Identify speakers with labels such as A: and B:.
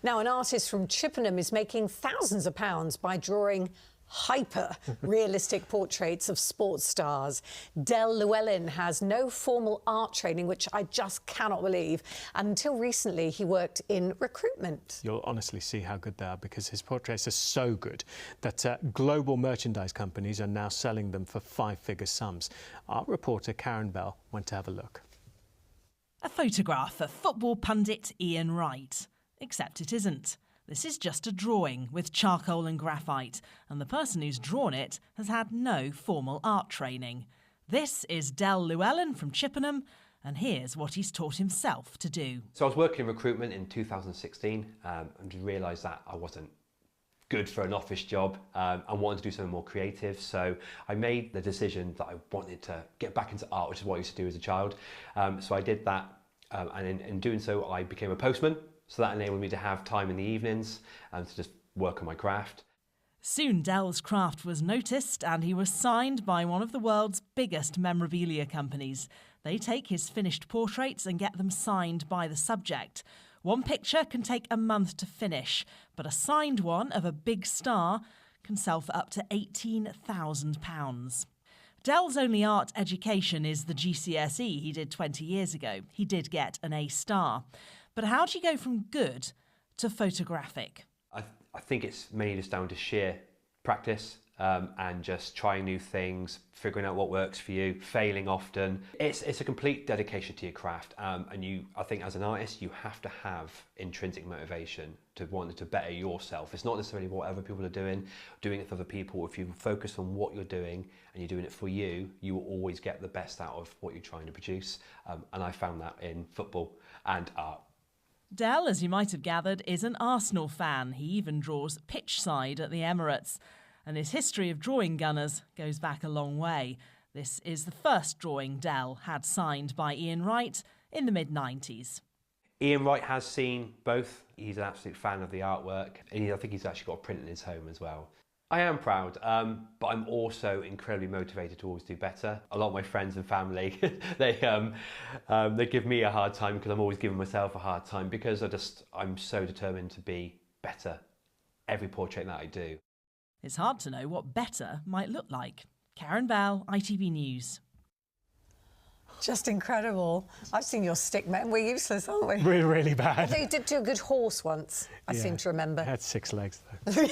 A: Now, an artist from Chippenham is making thousands of pounds by drawing hyper-realistic portraits of sports stars. Del Llewellyn has no formal art training, which I just cannot believe. And until recently, he worked in recruitment.
B: You'll honestly see how good they are because his portraits are so good that global merchandise companies are now selling them for five-figure sums. Our reporter Karen Bell went to have a look.
C: A photograph of football pundit Ian Wright. Except it isn't. This is just a drawing with charcoal and graphite, and the person who's drawn it has had no formal art training. This is Del Llewellyn from Chippenham, and here's what he's taught himself to do.
D: So I was working in recruitment in 2016 and realised that I wasn't good for an office job and wanted to do something more creative. So I made the decision that I wanted to get back into art, which is what I used to do as a child. So I did that, and in doing so I became a postman. So that enabled me to have time in the evenings and to just work on my craft.
C: Soon Del's craft was noticed and he was signed by one of the world's biggest memorabilia companies. They take his finished portraits and get them signed by the subject. One picture can take a month to finish, but a signed one of a big star can sell for up to £18,000. Del's only art education is the GCSE he did 20 years ago. He did get an A star. But how do you go from good to photographic?
D: I think it's mainly just down to sheer practice and just trying new things, figuring out what works for you, failing often. It's a complete dedication to your craft, and I think as an artist you have to have intrinsic motivation to want to better yourself. It's not necessarily what other people are doing it for other people. If you focus on what you're doing and you're doing it for you, you will always get the best out of what you're trying to produce, and I found that in football and art.
C: Del, as you might have gathered, is an Arsenal fan. He even draws pitch side at the Emirates. And his history of drawing Gunners goes back a long way. This is the first drawing Del had signed by Ian Wright in the mid-90s.
D: Ian Wright has seen both. He's an absolute fan of the artwork, and I think he's actually got a print in his home as well. I am proud, but I'm also incredibly motivated to always do better. A lot of my friends and family, they give me a hard time because I'm always giving myself a hard time because I'm so determined to be better every portrait that I do.
C: It's hard to know what better might look like. Karen Bell, ITV News.
A: Just incredible. I've seen your stick men. We're useless, aren't we?
B: We're really bad.
A: Although you did do a good horse once, I seem to remember.
B: It had 6 legs, though.